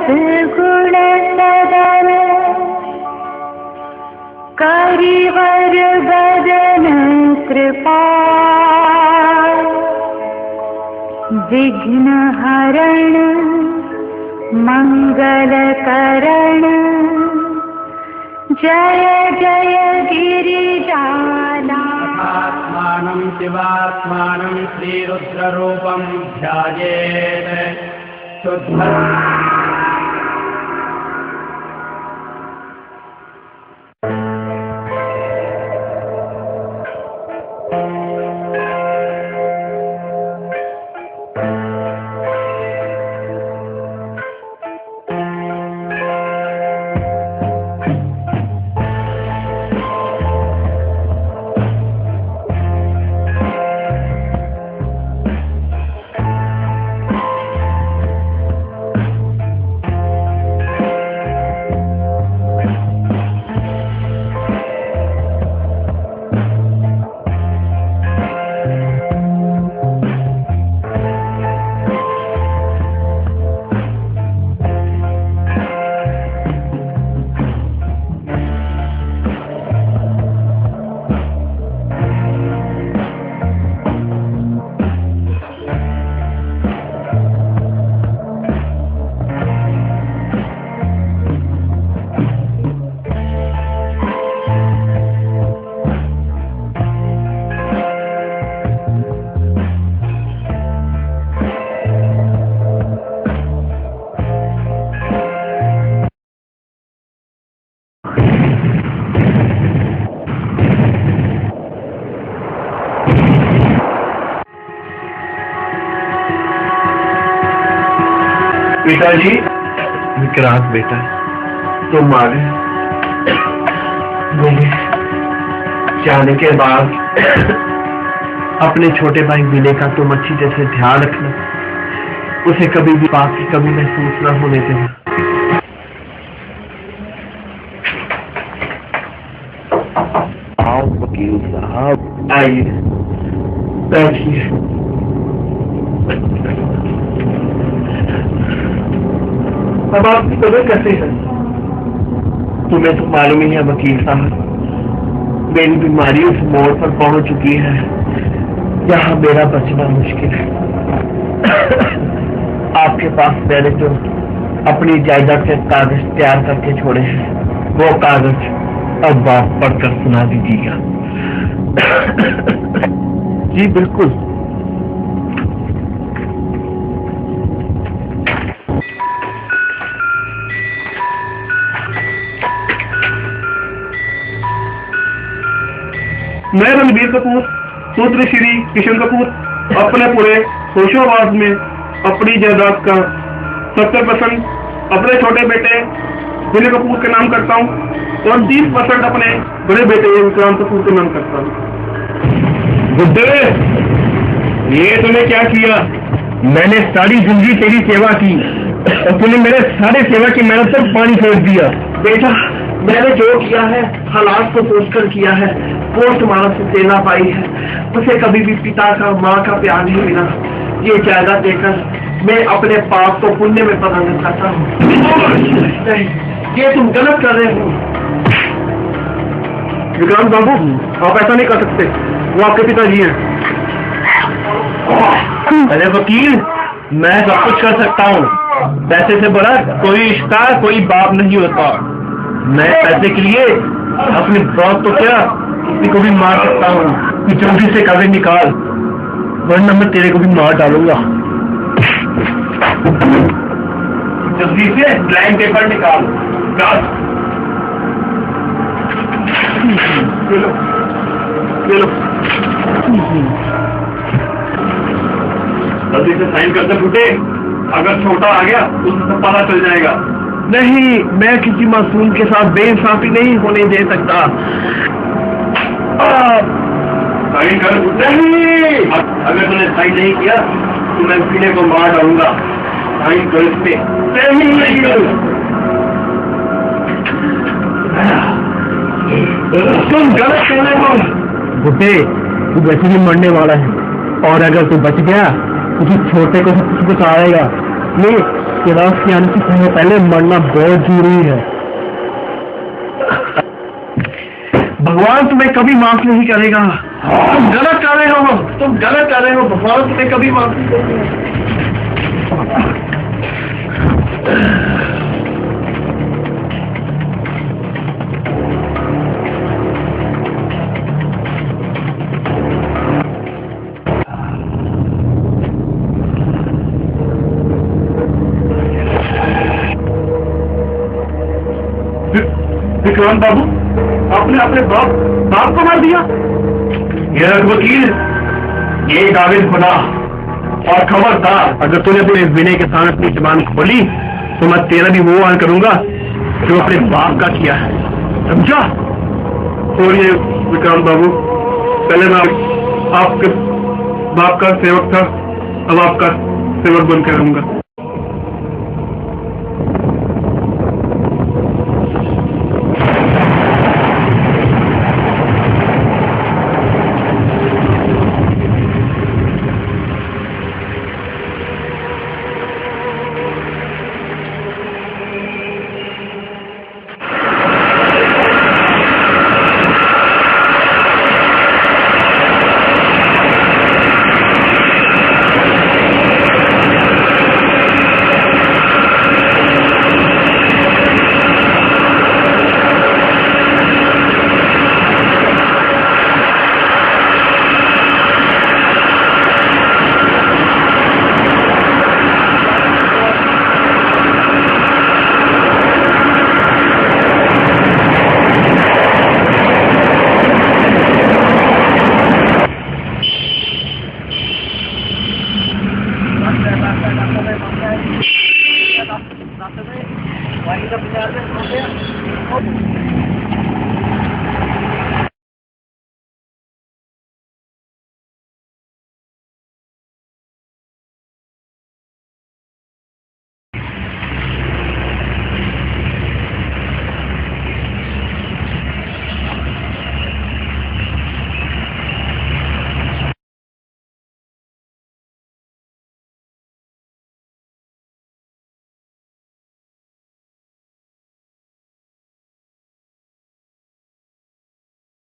सद्गुण सदन करिवर बदन कृपा विघ्न हरण मंगल करण जय जय गिरिजानाथात्मानं शिवात्मानं श्रीरुद्ररूपं ध्यायेत् शुद्धं। पिताजी, विक्रांत बेटा, तुम आ गए। मेरे जाने के बाद अपने छोटे भाई विनय का तुम अच्छी तरह से ध्यान रखना, उसे कभी भी बात की कमी महसूस न होने देना। आओ वकील साहब, आइए बैठिए। अब आपकी तबीयत कैसे है? तुम्हें तो मालूम ही है वकील साहब, मेरी बीमारी उस मोड़ पर पहुंच चुकी है जहां मेरा बचना मुश्किल है। आपके पास मैंने जो अपनी जायदाद के कागज तैयार करके छोड़े हैं, वो कागज अब आप पढ़कर सुना दीजिएगा। जी बिल्कुल। मैं रणबीर कपूर, पुत्र श्री किशन कपूर, अपने पूरे होशोवास में अपनी जायदाद का 70% अपने छोटे बेटे विनय कपूर के नाम करता हूँ और 30% अपने बड़े बेटे विक्रांत कपूर के नाम करता हूँ। बुड्ढे, ये तूने क्या किया? मैंने सारी जिंदगी तेरी सेवा की और तूने मेरे सारे सेवा की मेहनत पर पानी फेर दिया। बेटा, मैंने जो किया है हालात को सोचकर किया है। पोस्ट मानस से देना पाई है, उसे कभी भी पिता का माँ का प्यार नहीं मिला। ये जायदाद देकर मैं अपने पाप को पुण्य में बदलना चाहता हूँ। नहीं, ये तुम गलत कर रहे हो। विक्रांत बाबू, आप ऐसा नहीं कर सकते, वो आपके पिताजी हैं। अरे वकील, मैं सब कुछ कर सकता हूँ। पैसे से बड़ा कोई रिश्ता, कोई बाप नहीं होता। मैं पैसे के लिए अपने बाप तो क्या, किसी को भी मार सकता हूँ। तू जल्दी से कागज निकाल, वरना मैं तेरे को भी मार डालूंगा। जल्दी से ब्लैंक पेपर निकाल। ले लो, ले लो। जल्दी से साइन करते फूटे, अगर छोटा आ गया तो उसे पता चल जाएगा। नहीं, मैं किसी मासूम के साथ बेइंसाफी नहीं होने दे सकता। साइन कर फूटे। अगर तूने साइन नहीं किया तो मैं विनय को मार डालूंगा। साइन कर इस पे। तुम गलत कर रहे हो। बुड्ढे, तू वैसे भी मरने वाला है और अगर तू बच गया तो तू छोटे को सब कुछ आएगा। नहीं, कैलाश के आने से पहले मरना बहुत जरूरी है। भगवान तुम्हें कभी माफ नहीं करेगा। तुम गलत कर रहे हो, तुम गलत कर रहे हो। भगवान तुम्हें कभी माफ नहीं करेगा। विक्रांत बाबू, आपने अपने बाप को मार दिया। ये वकील, ये काबिल खुदा, और खबरदार अगर तूने अपने विनय के साथ अपनी जबान खोली तो मैं तेरा भी वो हाल करूंगा जो अपने बाप का किया है, समझा? और ये विक्रांत बाबू, पहले मैं आपके बाप का सेवक था, अब आपका सेवक बनकर रहूंगा।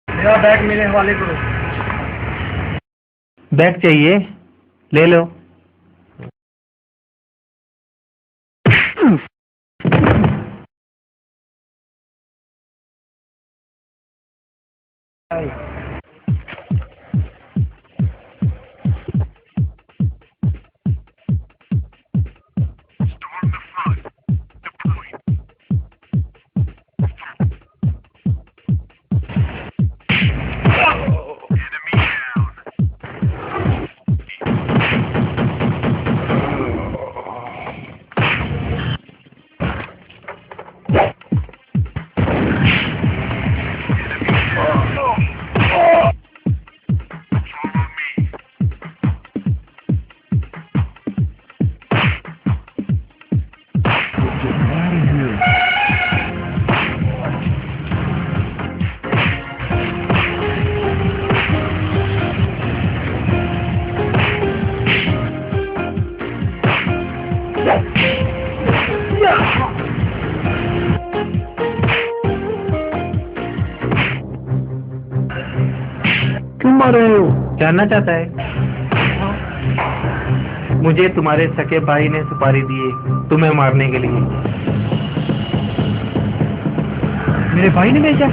मेरा बैग मेरे हवाले करो। बैग चाहिए, ले लो। क्यों मार रहे हो? जानना चाहता है? मुझे तुम्हारे सके भाई ने सुपारी दी तुम्हें मारने के लिए। मेरे भाई ने भेजा?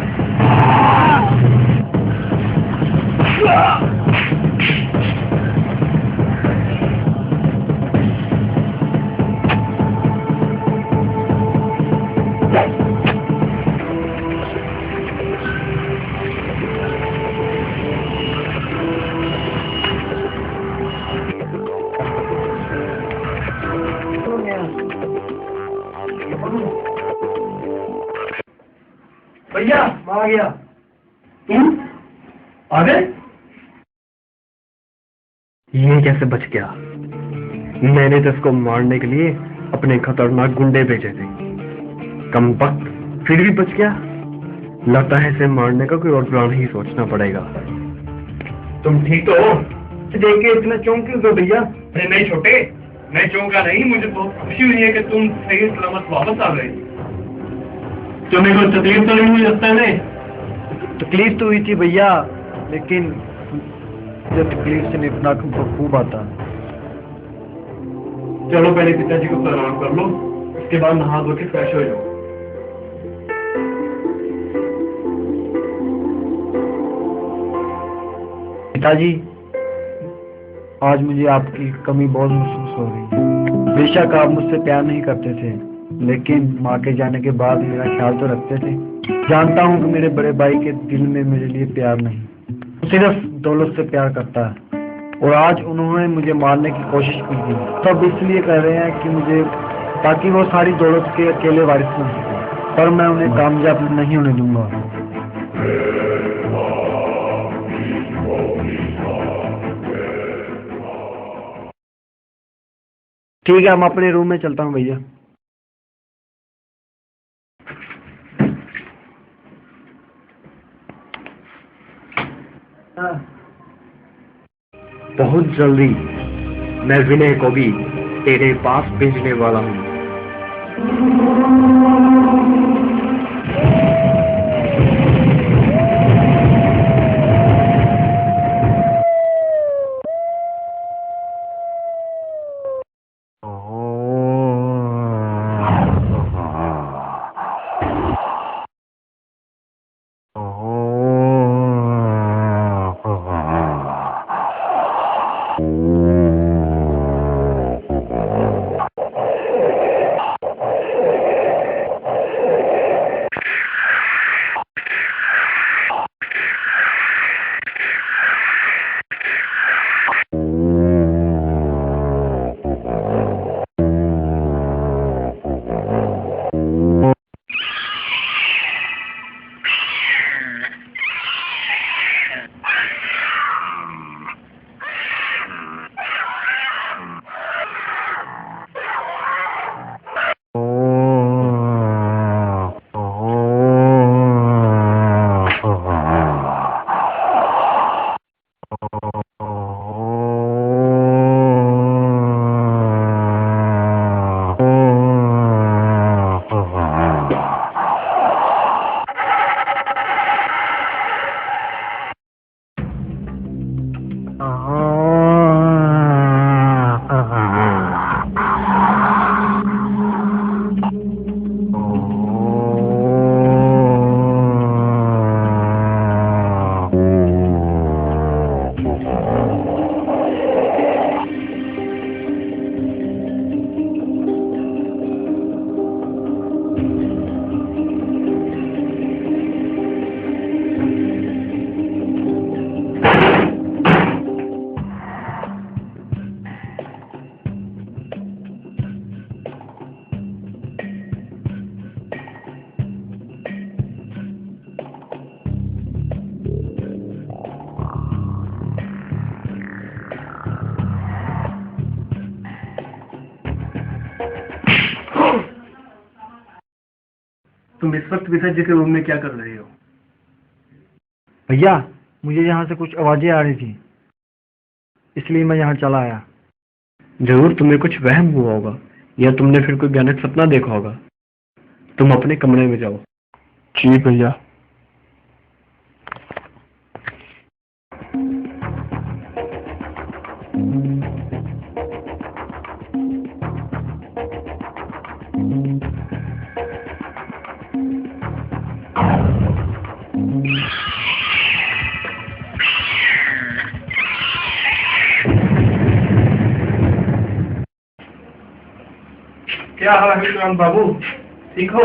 भैया आ गया। तुम आ गए? ये कैसे बच गया? मैंने तो इसको मारने के लिए अपने खतरनाक गुंडे भेजे थे। कम वक्त फिर भी बच गया। लगता है इसे मारने का कोई और प्लान ही सोचना पड़ेगा। तुम ठीक तो हो? देख के इतना चौंक क्यों हो भैया? अरे नहीं छोटे, मैं चौंका नहीं, मुझे बहुत खुशी हुई है कि तुम सही सलामत वापस आ गए। तुम्हें कोई तकलीफ तो नहीं हुई रास्ते में? तकलीफ तो हुई थी भैया, लेकिन मुझे तकलीफ से निपटना खूब आता है। चलो पहले पिताजी को प्रणाम कर लो, उसके बाद नहा धो के फ्रेश हो जाओ। पिताजी, आज मुझे आपकी कमी बहुत महसूस हो रही है। बेशक आप मुझसे प्यार नहीं करते थे, लेकिन माँ के जाने के बाद मेरा ख्याल तो रखते थे। जानता हूँ कि मेरे बड़े भाई के दिल में मेरे लिए प्यार नहीं, वो सिर्फ दौलत से प्यार करता है। और आज उन्होंने मुझे मारने की कोशिश की थी। सब इसलिए कर रहे हैं कि मुझे, ताकि वो सारी दौलत के अकेले वारिस बन सके, पर मैं उन्हें कामयाब नहीं होने दूंगा। ठीक है, मैं अपने रूम में चलता हूँ भैया। बहुत जल्दी मैं विनय को भी तेरे पास भेजने वाला हूँ। तुम इस वक्त पिताजी के रूम में क्या कर रहे हो? भैया, मुझे यहाँ से कुछ आवाजें आ रही थी, इसलिए मैं यहाँ चला आया। जरूर तुम्हें कुछ वहम हुआ होगा, या तुमने फिर कोई भयानक सपना देखा होगा। तुम अपने कमरे में जाओ। जी भैया। क्या हाल है विक्रांत बाबू, ठीक हो?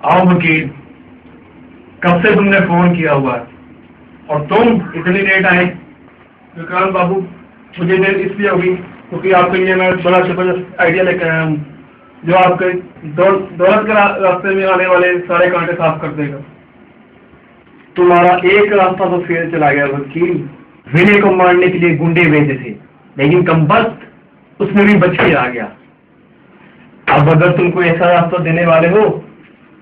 आओ वकील, कब से तुमने फोन किया हुआ और तुम इतनी लेट आए? विक्रांत बाबू, मुझे देर इसलिए होगी क्योंकि आपके लिए मैं बड़ा जबरदस्त आइडिया लेकर आया हूँ, जो आपके दौलत के रास्ते में आने वाले सारे कांटे साफ कर देगा। तुम्हारा एक रास्ता तो फेल चला गया वकील। विनय को मारने के लिए गुंडे भेजे थे, लेकिन कमबख्त उसमें भी बच के आ गया। अब अगर तुमको ऐसा रास्ता देने वाले हो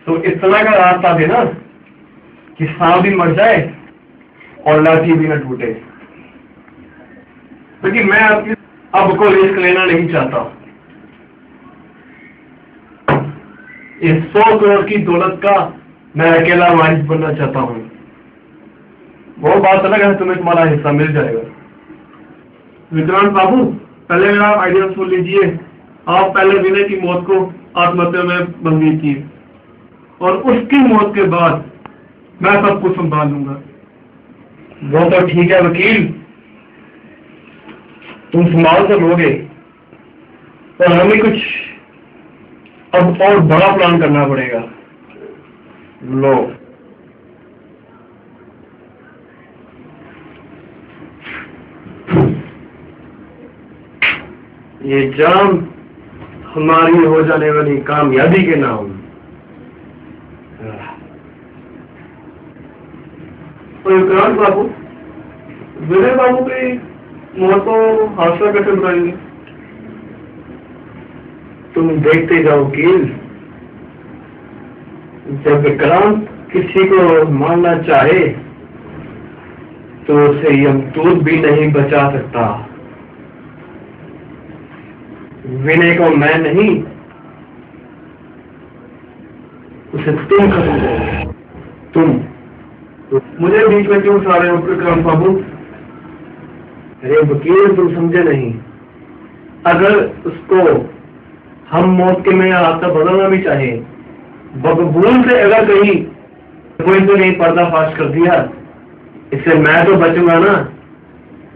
तो इस तरह का रास्ता देना कि सांप भी मर जाए और लाठी भी न टूटे। क्योंकि मैं आपकी अब कोई रिस्क लेना नहीं चाहता। इस 100 करोड़ की दौलत का मैं अकेला वारिस बनना चाहता हूँ। वो बात अलग है, तुम्हें तुम्हारा हिस्सा मिल जाएगा। विक्रांत बाबू, पहले मेरा आइडिया सुन लीजिए। आप पहले विनय की मौत को आत्महत्या में बंद कीजिए और उसकी मौत के बाद मैं सब कुछ संभाल लूंगा। वो तो ठीक है वकील, तुम संभाल तो लोगे, पर हमें कुछ अब और बड़ा प्लान करना पड़ेगा। लो, ये जाम हमारी हो जाने वाली कामयाबी के नाम। तो विक्रांत बाबू, विनय बाबू की मौत को हादसा कैसे बताएंगे? तुम देखते जाओ वकील, जब विक्रांत किसी को मारना चाहे तो उसे यमदूत भी नहीं बचा सकता। विनय को मैं नहीं, उसे तुम करोगे। तुम मुझे बीच में क्यों उठा रहे हो विक्रांत बाबू? अरे वकील, तुम समझे नहीं। अगर उसको हम मौत के में हाथ बदलना भी चाहे, बकबूल से अगर कहीं कोई तो नहीं पर्दाफाश कर दिया, इससे मैं तो बचूंगा ना।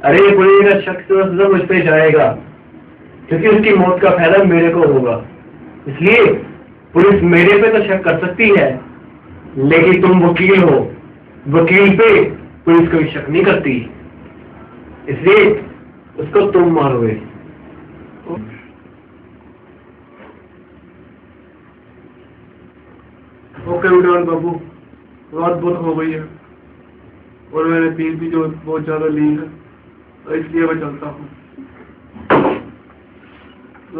अरे पुलिस का शख्स तो मुझ पे जाएगा, क्योंकि उसकी मौत का फायदा मेरे को होगा। इसलिए पुलिस मेरे पे तो शक कर सकती है, लेकिन तुम वकील हो, वकील पे पुलिस कोई शक नहीं करती, इसलिए उसको तुम मारोगे। ओके विक्रांत बाबू, रात बहुत हो गई है और मैंने पीस भी जो बहुत ज्यादा ली है, तो इसलिए मैं चलता हूँ।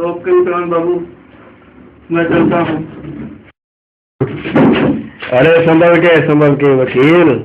ओके विक्रांत बाबू, मैं चलता हूँ। अरे संभल के वकील।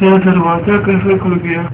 यह दरवाजा कैसे खुल गया?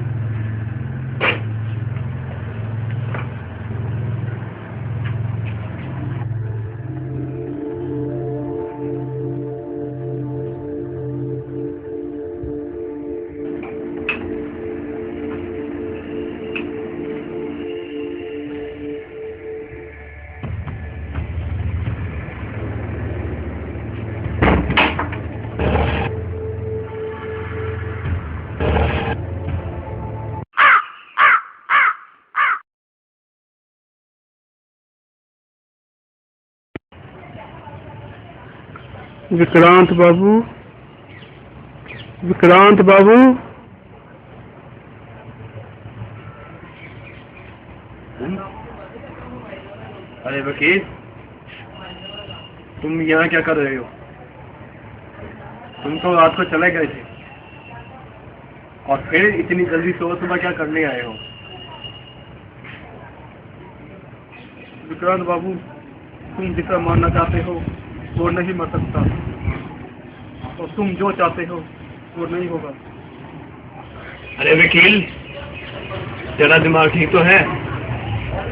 विक्रांत बाबू, विक्रांत बाबू, अरे वकील, तुम यहाँ क्या कर रहे हो? तुम तो रात को चले गए थे और फिर इतनी जल्दी सुबह क्या करने आए हो? विक्रांत बाबू, तुम जितना मानना चाहते हो वो नहीं मर सकता, और तुम जो चाहते हो वो नहीं होगा। अरे वकील, तेरा दिमाग ठीक तो है?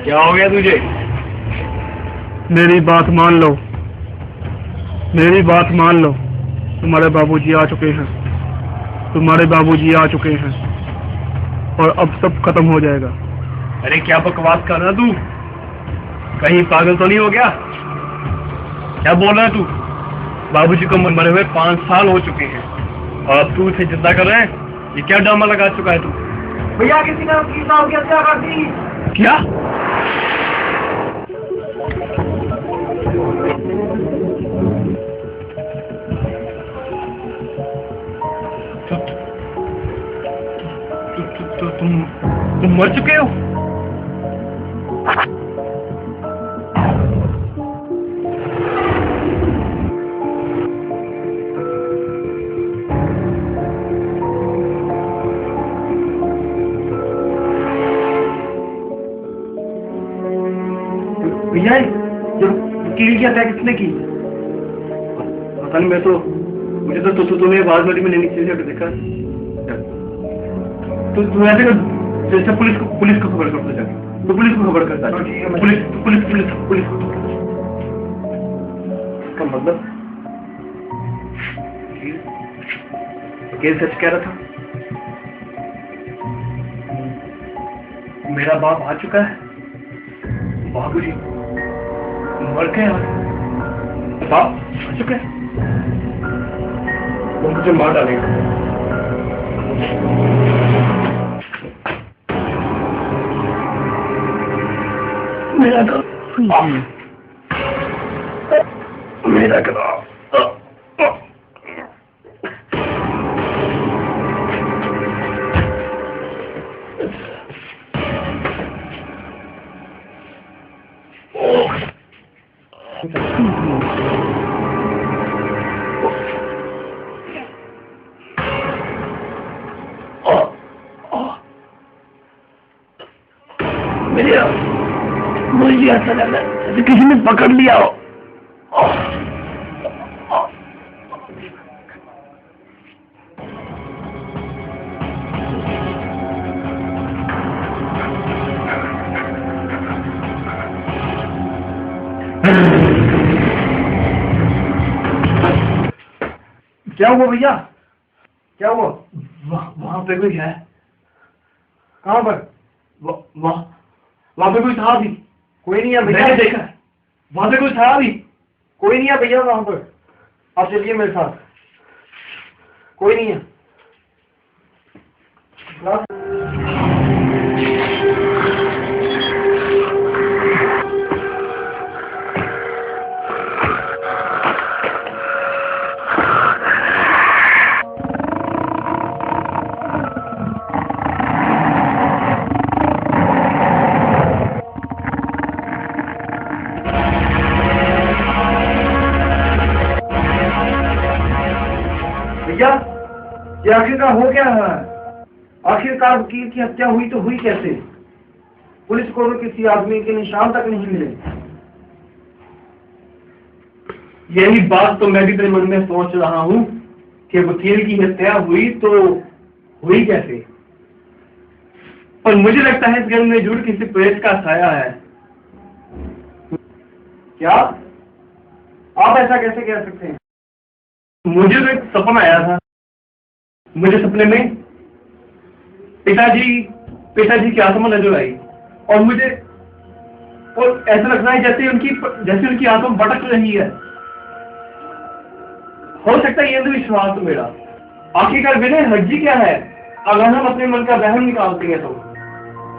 क्या हो गया तुझे? मेरी बात मान लो, मेरी बात मान लो। तुम्हारे बाबूजी आ चुके हैं, तुम्हारे बाबूजी आ चुके हैं, और अब सब खत्म हो जाएगा। अरे क्या बकवास कर रहा तू? कहीं पागल तो नहीं हो गया? क्या बोल रहा है तू? बाबूजी को मरे हुए 5 साल हो चुके हैं और अब तू उसे जिंदा कर रहा है? ये क्या ड्रामा लगा चुका है तू? भैया, किसी ने हत्या कर दी। क्या? मर चुके हो? भैया जो वकील की हत्या किसने की? पता नहीं, मुझे तो तुम्हें आवाज वाली में लेनी चाहिए देखा। तो तुम ऐसे जैसे पुलिस को खबर करता जाके, तो पुलिस को खबर करता है। पुलिस का मतलब वकील सच कह रहा था। मेरा बाप आ चुका है। बाबूजी मर गए और बाप आ चुका है। वो मुझे मार डालेगा। मेरा गला मुझे ऐसा लग रहा है जैसे किसी ने पकड़ लिया हो। क्या हुआ भैया? क्या हुआ? वहां पे कोई है? कहां पर? वहां पे कोई था भी? कोई नहीं है भैया। मैंने देखा है वहां पे कोई था भी। कोई नहीं है भैया वहां पर। आप चलिए मेरे साथ। कोई नहीं है। भैया ये आखिरकार हो क्या रहा है? आखिरकार वकील की हत्या हुई तो हुई कैसे? पुलिस को भी किसी आदमी के निशान तक नहीं मिले। यही बात तो मैं भी अपने मन में सोच रहा हूँ कि वकील की हत्या हुई तो हुई कैसे। पर मुझे लगता है इस घर में जरूर किसी प्रेत का साया है। क्या आप ऐसा कैसे कह सकते हैं? मुझे तो एक सपना आया था। मुझे सपने में पिताजी की आत्मा नजर आई और मुझे और ऐसा लग रहा है जैसे उनकी आत्मा भटक रही है। हो सकता है ये अंधविश्वास तो मेरा। आखिरकार विनय हर्जी क्या है? अगर हम अपने मन का वहम निकालते हैं तो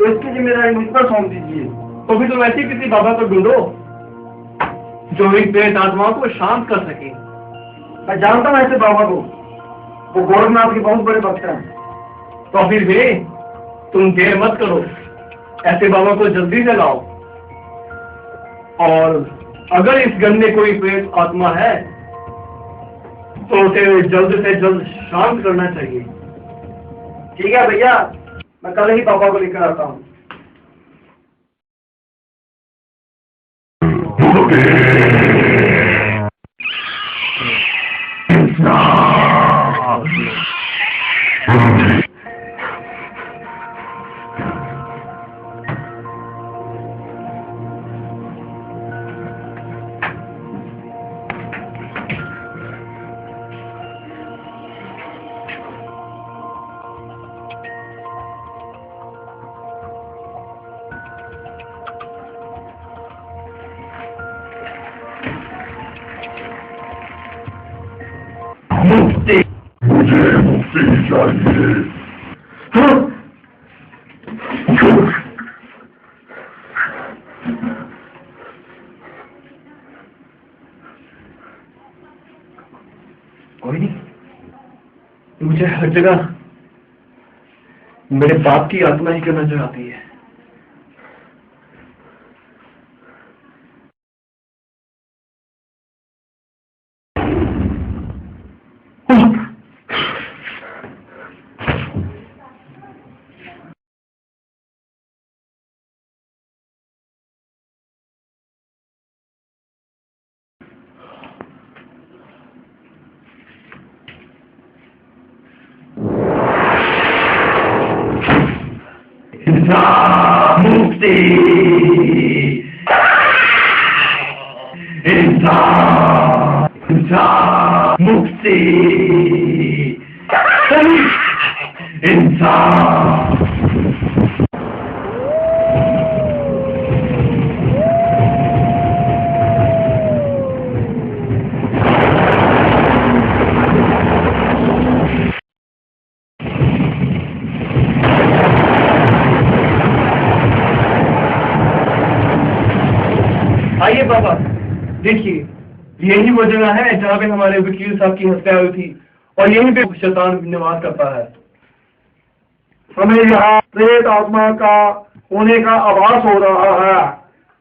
इसकी जिम्मेदारी मुझ पर सौंप दीजिए। तो फिर तुम ऐसे किसी बाबा को ढूंढो जो इन प्रेत आत्माओं को शांत कर सके। मैं जानता हूँ ऐसे बाबा को, वो गोरखनाथ के बहुत बड़े भक्त हैं। तो फिर वे तुम देर मत करो, ऐसे बाबा को जल्दी से लाओ। और अगर इस घर में कोई प्रेत आत्मा है तो उसे जल्द से जल्द शांत करना चाहिए। ठीक है भैया, मैं कल ही बाबा को लेकर आता हूँ। मुझे मुक्ति चाहिए। कोई नहीं, मुझे हर जगह मेरे बाप की आत्मा ही करना चाहती है। मुक्ति इंसान मुक्ति इंसान। आइए बाबा, देखिए यही वो जगह है जहाँ पे हमारे वकील साहब की हत्या हुई थी और यहीं पे शैतान निवास करता है। हमें यहाँ प्रेत आत्मा का होने का आभास हो रहा है,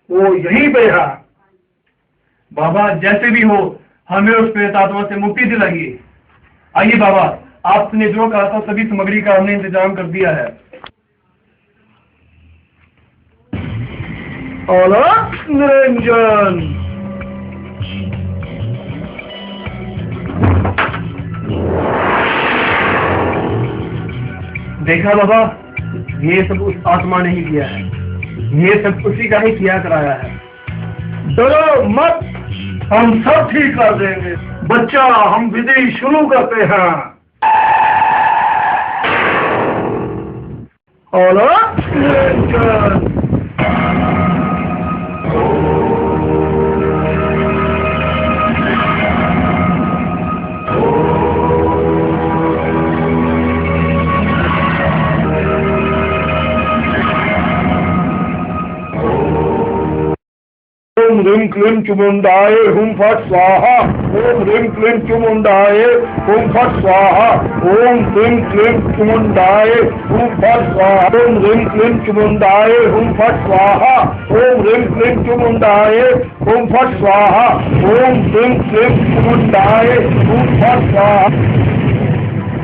वो यहीं पे है। बाबा जैसे भी हो हमें उस प्रेत आत्मा से मुक्ति दिलाइए। आइए बाबा, आपने जो कहा था सभी सामग्री का हमने इंतजाम कर दिया है। अलग निरंजन। देखा बाबा, ये सब उस आत्मा ने ही किया है, ये सब उसी का ही किया कराया है। डरो मत, हम सब ठीक कर देंगे। बच्चा, हम विधि शुरू करते हैं। अलग निरंजन। ओम ह्रीं क्लीं चुमुंडाय हुम फट स्वाहा। ओम ह्रीं क्लीं चुमुंडाय हुम फट स्वाहा। ओम ह्रीं क्लीं चुमुंडाय हुम फट स्वाहा। ओम ह्रीं क्लीं चुमुंडाय हुम फट स्वाहा। ओम ह्रीं क्लीं चुमुंडाय हुम फट स्वाहा। ओम ह्रीं क्लीं चुमुंडाय हुम फट स्वाहा।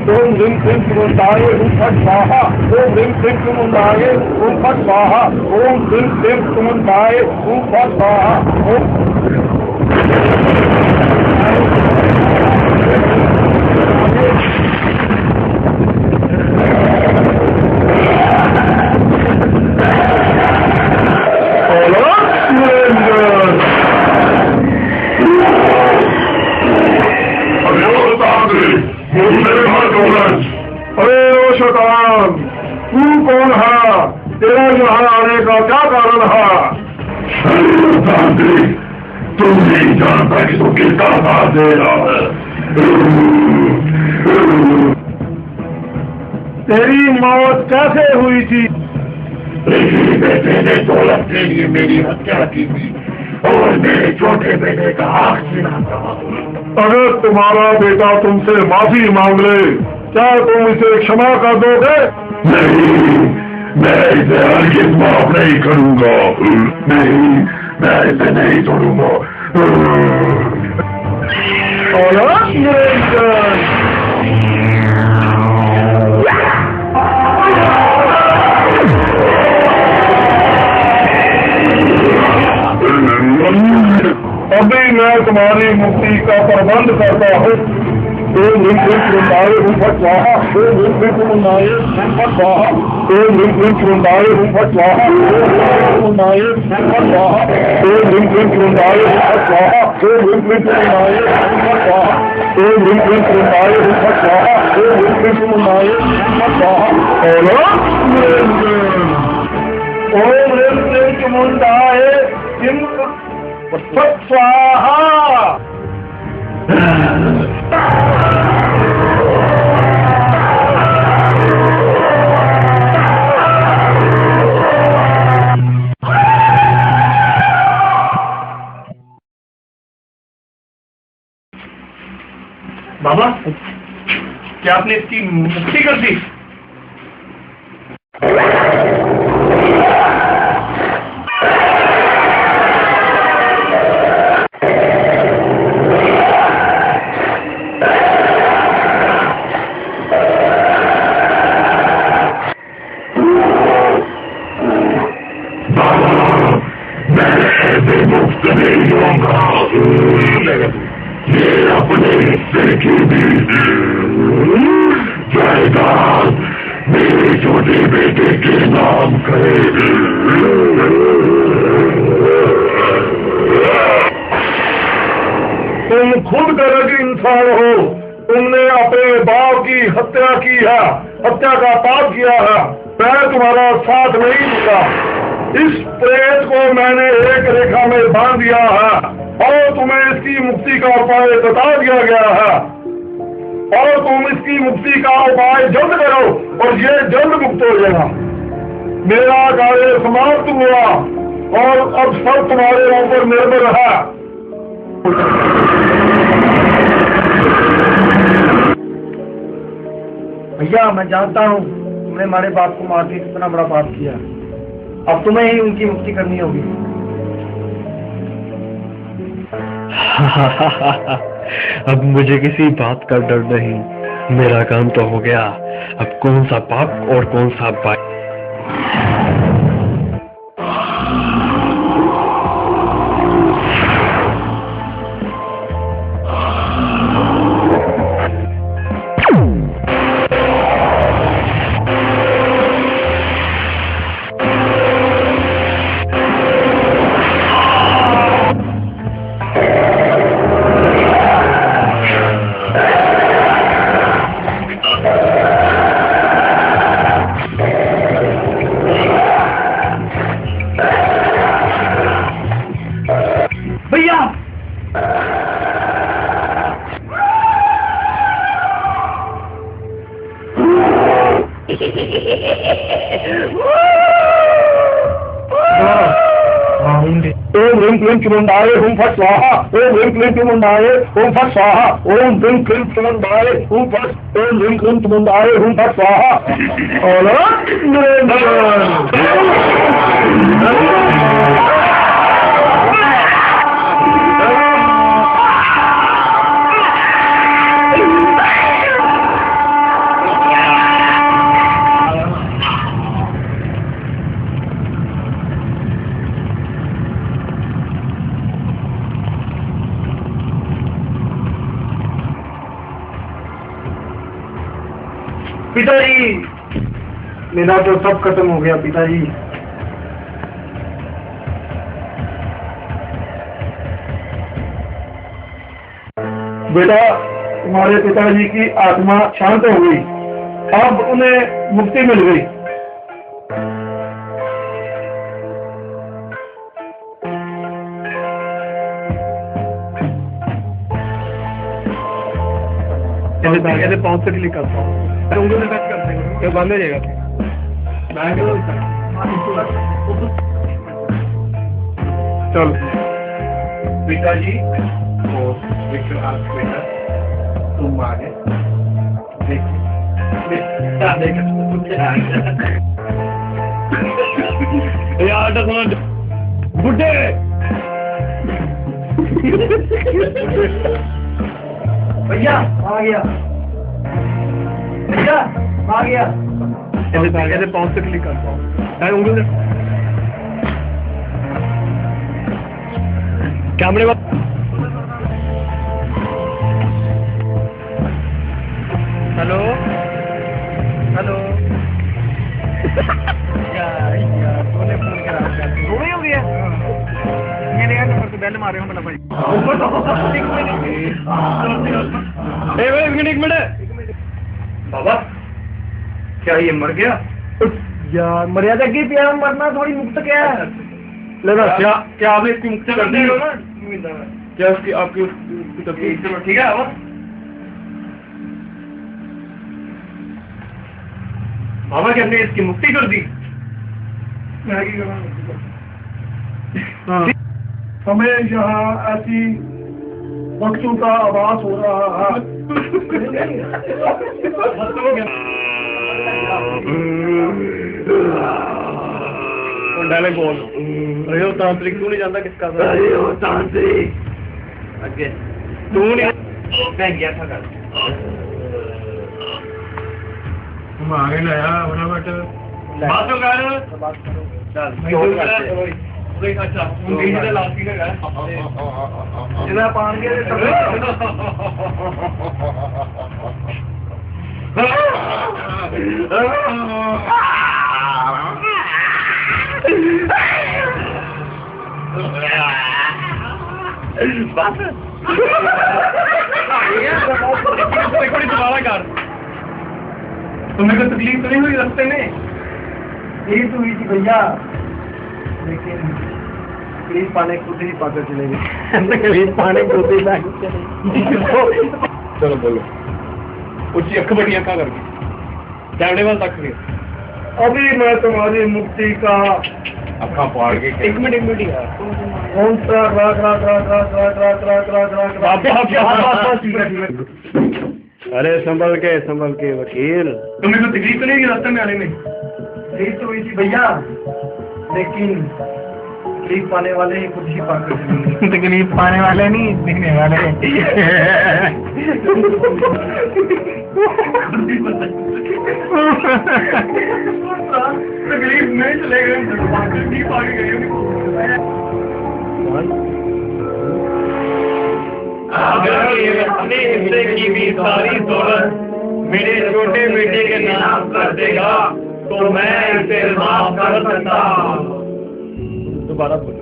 ओम ह्रीं क्लीं चुमुंडाय हुम फट स्वाहा। ओम ह्रीं क्लीं चुमुंडाय हुम फट स्वाहा। ओम ह्रीं क्लीं चुमुंडाय हुम फट स्वाहा। अरे ओ शैतान, तू कौन है? तेरा यहाँ आने का क्या कारण है? तुम नहीं जानता कि तू किसका साथ दे रहा है। तेरी मौत कैसे हुई थी? मेरे बेटे ने दौलत के लिए मेरी हत्या की थी और मेरे छोटे बेटे का आग सीना था। अगर तुम्हारा बेटा तुमसे माफी मांग ले, क्या तुम इसे क्षमा कर दोगे? नहीं, मैं इसे हरगिज़ माफ नहीं करूंगा। नहीं, मैं इसे नहीं छोड़ूंगा। अलग निरंजन। अभी मैं तुम्हारी मुक्ति का प्रबंध करता हूँ। ओम ह्रीं क्लीं चुमुंडाय हुम फट स्वाहा। ओम ह्रीं क्लीं चुमुंडाय हुम फट स्वाहा। ओम ह्रीं क्लीं चुमुंडाय हुम फट स्वाहा। ओम ह्रीं क्लीं चुमुंडाय हुम फट स्वाहा। ओम ह्रीं क्लीं चुमुंडाय हुम फट स्वाहा। ओम ह्रीं क्लीं चुमुंडाय हुम फट स्वाहा। ओम ह्रीं क्लीं चुमुंडाय हुम फट स्वाहा। अलग निरंजन। ओम ह्रीं क्लीं चुमुंडाय हुम फट स्वाहा। बाबा, क्या आपने इसकी मुक्ति कर दी? मुक्त नहीं होगा, ये अपने हिस्से की भी जायदाद मेरे छोटे बेटे के नाम करे। तुम खुद गलत इंसान हो, तुमने अपने बाप की हत्या की है, हत्या का पाप किया है। मैं तुम्हारा साथ नहीं दूंगा। इस प्रेत को मैंने एक रेखा में बांध दिया है और तुम्हें इसकी मुक्ति का उपाय बता दिया गया है और तुम इसकी मुक्ति का उपाय जल्द करो और ये जल्द मुक्त हो जाएगा। मेरा कार्य समाप्त हुआ और अब सब तुम्हारे ऊपर निर्भर है। भैया मैं जानता हूँ तुमने हमारे बाप को मार के कितना बड़ा पाप किया। अब तुम्हें ही उनकी मुक्ति करनी होगी। अब मुझे किसी बात का डर नहीं, मेरा काम तो हो गया। अब कौन सा पाप और कौन सा पाप। ओम ह्रीं क्लीं चुमुंडाय हुम फट स्वाहा। ओम ह्रीं क्लीं चुमुंडाय हुम फट स्वाहा। ओम ह्रीं क्लीं चुमुंडाय हुम फट। ओम ह्रीं क्लीं चुमुंडाय हुम फट स्वाहा। पिताजी मेरा तो सब खत्म हो गया पिताजी। बेटा तुम्हारे पिताजी की आत्मा शांत हो गई, अब उन्हें मुक्ति मिल गई। पाँच से क्लिक करता हूँ, उंगली टच करते हैं, ये बंद हो जाएगा। चल पिताजी और बेटा तुम आगे बुढ़े भैया आ गया, भैया आ गया। ऐसे पाँच से क्लिक करता हूँ, उंगली कैमरे में। हेलो हेलो तूने फोन करा हो गया। मेरे यार नंबर पे बेल मारे हो मतलब भाई। एक मिनट बाबा क्या ये मर गया? यार मर्यादा की पिया, मरना थोड़ी मुक्त क्या है। लेना क्या आपने इसकी मुक्ति कर दी? क्या उसकी आपकी तकलीफ? चलो ठीक है बाबा। बाबा क्या हमने इसकी मुक्ति कर दी? हमें यहाँ ऐसी वस्तु का आभास हो रहा है। डायलॉग बोल अरे वो तांत्रिक तू नहीं जानता किसका था अरे वो तांत्रिक आगे तू नहीं मैं गया था कल तुम आगे लाया फटाफट बात तो कर चल अच्छा डिजिटल लास्टिंग का इतना पान दिया दोबारा कर तुम्हें कोई तकलीफ तो नहीं हुई रास्ते में यही तो हुई थी भैया, लेकिन तकलीफ पाने खुद ही पाकर चले गए। तकलीफ पाने खुद ही पाकर चले गए। चलो बोलो ऊंची अख बड़ी अखा करके कैमरे वाल तक गए अभी मैं तुम्हारी मुक्ति का अखा फाड़ के एक मिनट यार कौन सा राग राग राग राग राग राग राग राग राग अरे संभल के वकील। तुम्हें कोई तकलीफ तो नहीं हुई रास्ते में आने में यही तो हुई थी भैया, लेकिन तकलीफ पाने वाले ही खुद ही पाकर चले गए। तकलीफ पाने वाले नहीं दिखने वाले तकलीफ नहीं चले गए तकलीफ आगे गए अगर ये अपने हिस्से की भी सारी दौलत मेरे छोटे बेटे के नाम कर देगा तो मैं इसे माफ कर सकता हूँ। दोबारा बोलो